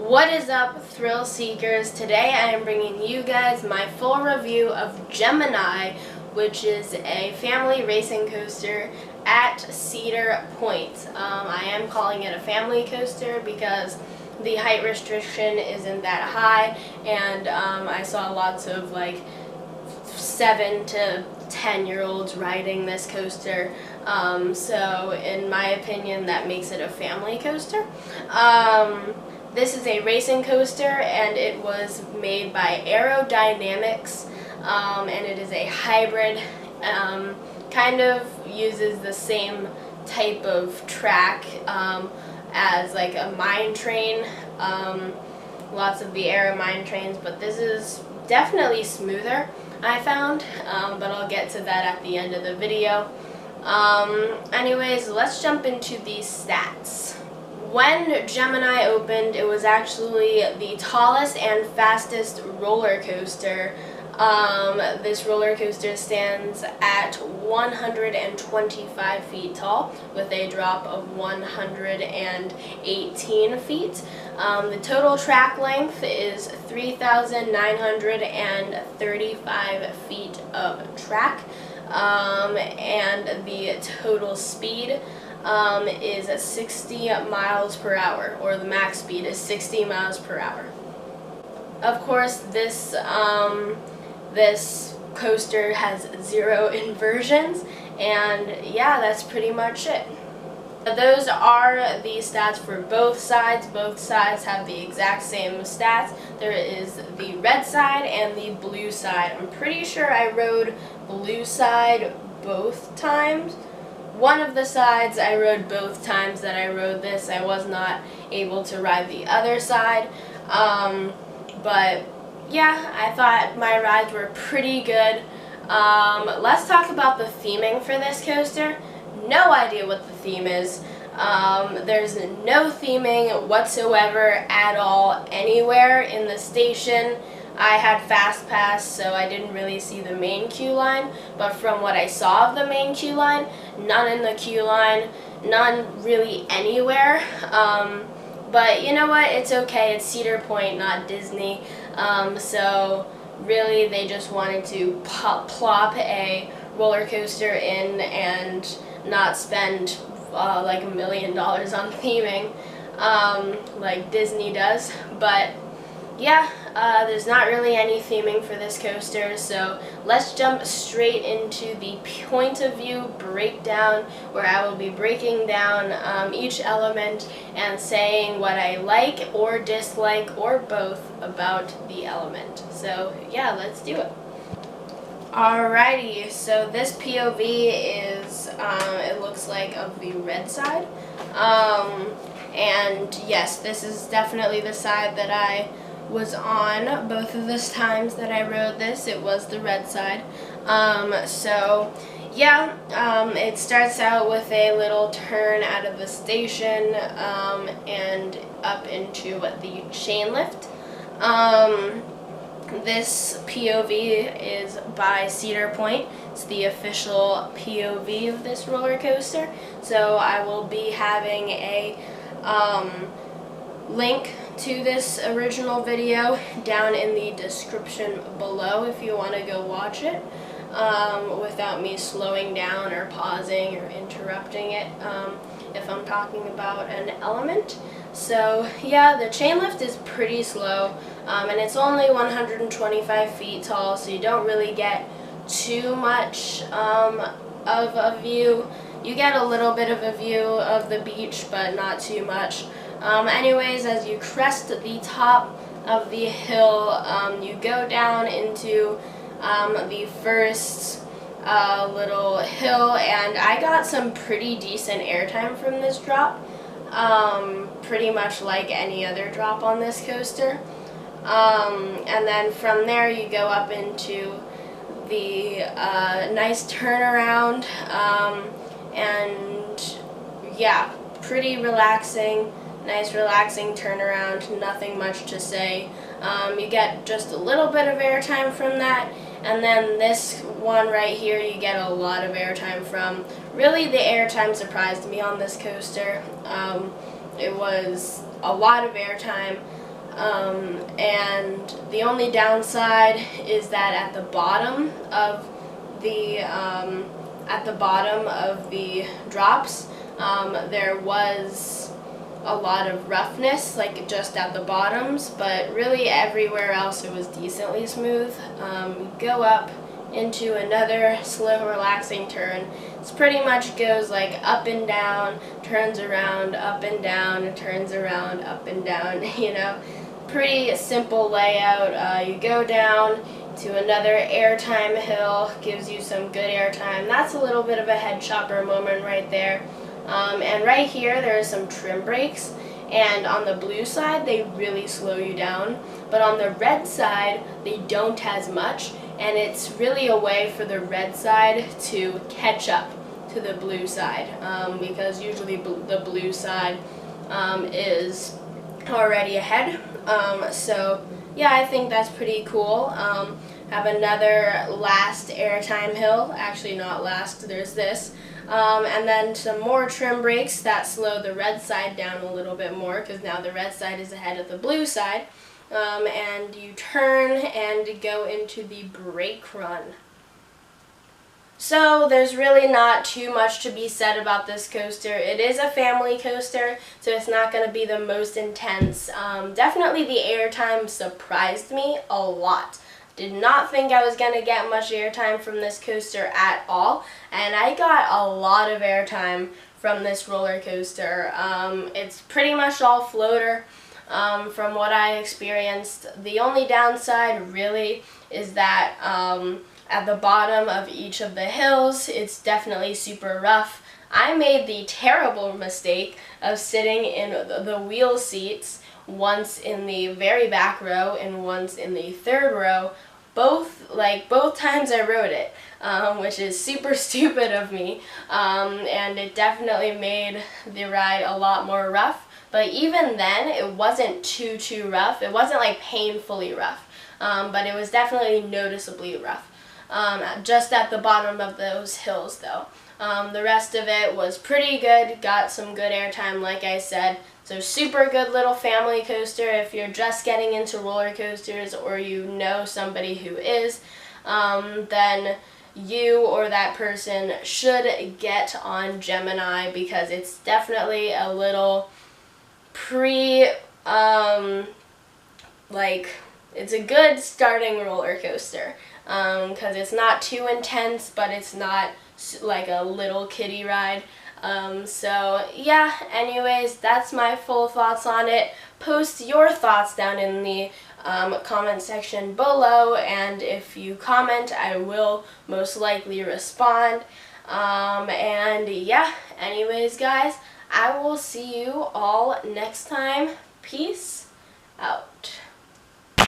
What is up, thrill seekers? Today I am bringing you guys my full review of Gemini, which is a family racing coaster at Cedar Point. I am calling it a family coaster because the height restriction isn't that high, and I saw lots of like 7 to 10-year-olds riding this coaster, so in my opinion that makes it a family coaster. This is a racing coaster, and it was made by Aerodynamics, and it is a hybrid, kind of uses the same type of track as like a mine train, lots of the Aero mine trains, but this is definitely smoother, I found, but I'll get to that at the end of the video. Anyways, let's jump into these stats. When Gemini opened, it was actually the tallest and fastest roller coaster. This roller coaster stands at 125 feet tall with a drop of 118 feet. The total track length is 3,935 feet of track, and the total speed is 60 miles per hour, or the max speed is 60 miles per hour. Of course, this coaster has 0 inversions, and yeah, that's pretty much it. Those are the stats for both sides. Both sides have the exact same stats. There is the red side and the blue side. I'm pretty sure I rode blue side both times. One of the sides I rode both times that I rode this. I was not able to ride the other side. But yeah, I thought my rides were pretty good. Let's talk about the theming for this coaster. No idea what the theme is. There's no theming whatsoever at all anywhere in the station. I had Fast Pass, so I didn't really see the main queue line, but from what I saw of the main queue line, none in the queue line, none really anywhere. But you know what, it's okay, it's Cedar Point, not Disney, so really they just wanted to plop a roller coaster in and not spend like $1 million on theming like Disney does. But yeah, there's not really any theming for this coaster, so let's jump straight into the point of view breakdown, where I will be breaking down each element and saying what I like or dislike or both about the element. So yeah, let's do it. Alrighty, so this POV is, it looks like of the red side, and yes, this is definitely the side that I was on both of the times that I rode this. It was the red side. So yeah, it starts out with a little turn out of the station and up into the chain lift. This POV is by Cedar Point. It's the official POV of this roller coaster. So I will be having a link to this original video down in the description below if you want to go watch it without me slowing down or pausing or interrupting it if I'm talking about an element. So yeah, the chain lift is pretty slow, and it's only 125 feet tall, so you don't really get too much of a view. You get a little bit of a view of the beach, but not too much. Anyways, as you crest the top of the hill, you go down into the first little hill, and I got some pretty decent airtime from this drop, pretty much like any other drop on this coaster. And then from there you go up into the nice turnaround, and yeah, pretty relaxing. Nice relaxing turnaround, nothing much to say. You get just a little bit of airtime from that, and then this one right here you get a lot of airtime from. Really, the airtime surprised me on this coaster. It was a lot of airtime. And the only downside is that at the bottom of the drops, there was a lot of roughness, like just at the bottoms, but really everywhere else it was decently smooth. Go up into another slow, relaxing turn. It pretty much goes like up and down, turns around, up and down, turns around, up and down, you know. Pretty simple layout. You go down to another airtime hill, gives you some good airtime. That's a little bit of a head chopper moment right there. And right here there are some trim brakes, and on the blue side they really slow you down, but on the red side they don't as much, and it's really a way for the red side to catch up to the blue side, because usually the blue side is already ahead. So yeah, I think that's pretty cool. Have another last airtime hill, actually not last, there's this. And then some more trim brakes that slow the red side down a little bit more, because now the red side is ahead of the blue side. And you turn and go into the brake run. So there's really not too much to be said about this coaster. It is a family coaster, so it's not going to be the most intense. Definitely the airtime surprised me a lot. Did not think I was going to get much airtime from this coaster at all, and I got a lot of airtime from this roller coaster. It's pretty much all floater from what I experienced. The only downside really is that at the bottom of each of the hills it's definitely super rough. I made the terrible mistake of sitting in the wheel seats, once in the very back row and once in the third row, both times I rode it, which is super stupid of me, and it definitely made the ride a lot more rough. But even then, it wasn't too rough. It wasn't like painfully rough, but it was definitely noticeably rough. Just at the bottom of those hills though. The rest of it was pretty good, got some good airtime like I said. So super good little family coaster if you're just getting into roller coasters, or you know somebody who is, then you or that person should get on Gemini, because it's definitely a little it's a good starting roller coaster, because it's not too intense, but it's not like a little kiddie ride. So yeah, anyways, that's my full thoughts on it. Post your thoughts down in the comment section below, and if you comment, I will most likely respond. And yeah, anyways guys, I will see you all next time. Peace out.